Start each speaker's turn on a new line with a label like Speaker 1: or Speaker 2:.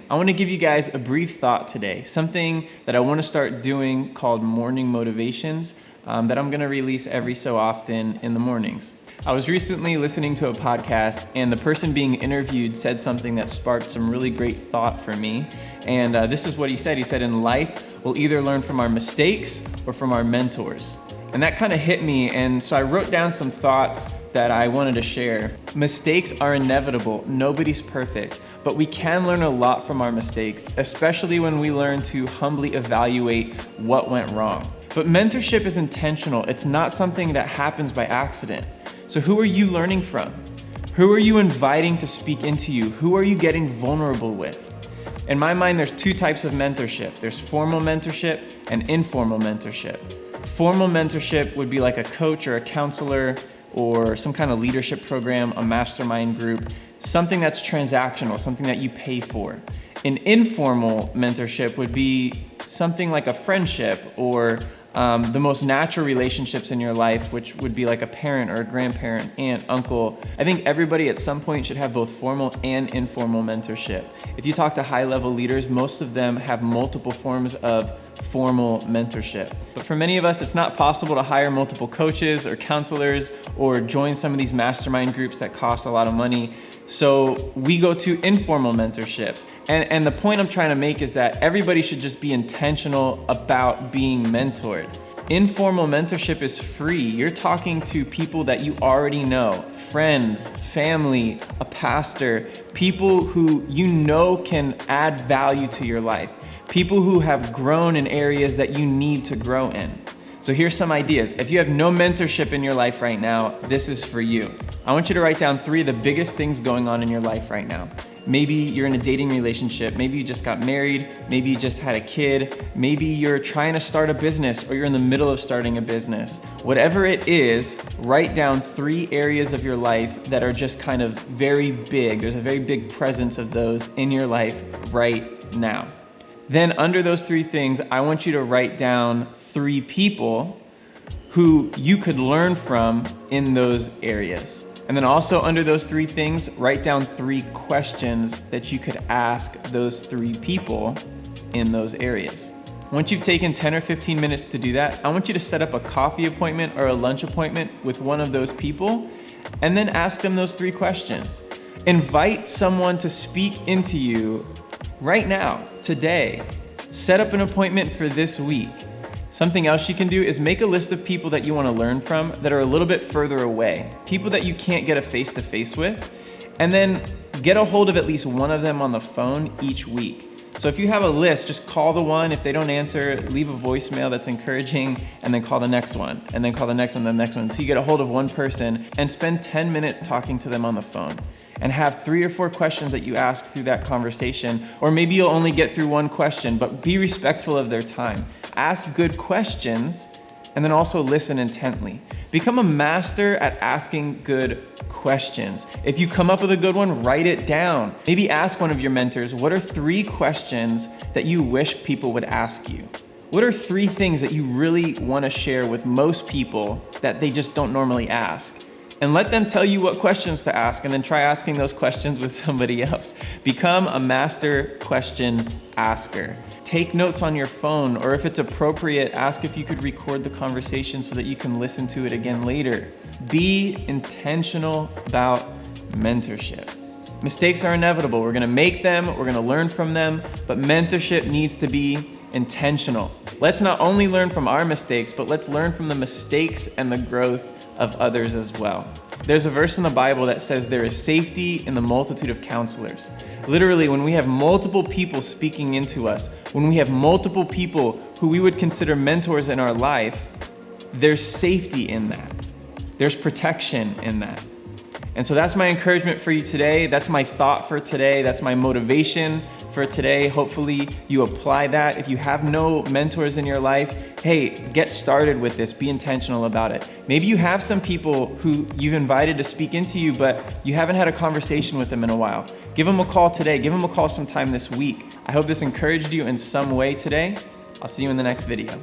Speaker 1: I want to give you guys a brief thought today, something that I want to start doing called morning motivations that I'm going to release every so often in the mornings. I was recently listening to a podcast, and the person being interviewed said something that sparked some really great thought for me. And this is what he said. He said, in life, we'll either learn from our mistakes or from our mentors. And that kind of hit me, and so I wrote down some thoughts that I wanted to share. Mistakes are inevitable. Nobody's perfect, but we can learn a lot from our mistakes, especially when we learn to humbly evaluate what went wrong. But mentorship is intentional. It's not something that happens by accident. So who are you learning from? Who are you inviting to speak into you? Who are you getting vulnerable with? In my mind, there's two types of mentorship. There's formal mentorship and informal mentorship. Formal mentorship would be like a coach or a counselor or some kind of leadership program, a mastermind group, something that's transactional, something that you pay for. An informal mentorship would be something like a friendship or the most natural relationships in your life, which would be like a parent or a grandparent, aunt, uncle. I think everybody at some point should have both formal and informal mentorship. If you talk to high-level leaders, most of them have multiple forms of formal mentorship. But for many of us, it's not possible to hire multiple coaches or counselors or join some of these mastermind groups that cost a lot of money. So we go to informal mentorships. And the point I'm trying to make is that everybody should just be intentional about being mentored. Informal mentorship is free. You're talking to people that you already know, friends, family, a pastor, people who you know can add value to your life, people who have grown in areas that you need to grow in. So here's some ideas. If you have no mentorship in your life right now, this is for you. I want you to write down 3 of the biggest things going on in your life right now. Maybe you're in a dating relationship. Maybe you just got married. Maybe you just had a kid. Maybe you're trying to start a business or you're in the middle of starting a business. Whatever it is, write down 3 areas of your life that are just kind of very big. There's a very big presence of those in your life right now. Then under those 3 things, I want you to write down 3 people who you could learn from in those areas. And then also under those 3 things, write down 3 questions that you could ask those 3 people in those areas. Once you've taken 10 or 15 minutes to do that, I want you to set up a coffee appointment or a lunch appointment with one of those people and then ask them those 3 questions. Invite someone to speak into you right now, today. Set up an appointment for this week. Something else you can do is make a list of people that you want to learn from that are a little bit further away, people that you can't get a face-to-face with, and then get a hold of at least one of them on the phone each week. So if you have a list, just call the one. If they don't answer, leave a voicemail that's encouraging, and then call the next one, and then call the next one, the next one. So you get a hold of one person and spend 10 minutes talking to them on the phone. And have 3 or 4 questions that you ask through that conversation. Or maybe you'll only get through one question, but be respectful of their time. Ask good questions, and then also listen intently. Become a master at asking good questions. If you come up with a good one, write it down. Maybe ask one of your mentors, what are 3 questions that you wish people would ask you? What are 3 things that you really want to share with most people that they just don't normally ask? And let them tell you what questions to ask, and then try asking those questions with somebody else. Become a master question asker. Take notes on your phone, or if it's appropriate, ask if you could record the conversation so that you can listen to it again later. Be intentional about mentorship. Mistakes are inevitable. We're gonna make them, we're gonna learn from them, but mentorship needs to be intentional. Let's not only learn from our mistakes, but let's learn from the mistakes and the growth of others as well. There's a verse in the Bible that says there is safety in the multitude of counselors. Literally, when we have multiple people speaking into us, when we have multiple people who we would consider mentors in our life, there's safety in that. There's protection in that. And so that's my encouragement for you today. That's my thought for today. That's my motivation for today. Hopefully you apply that. If you have no mentors in your life, hey, get started with this. Be intentional about it. Maybe you have some people who you've invited to speak into you, but you haven't had a conversation with them in a while. Give them a call today. Give them a call sometime this week. I hope this encouraged you in some way today. I'll see you in the next video.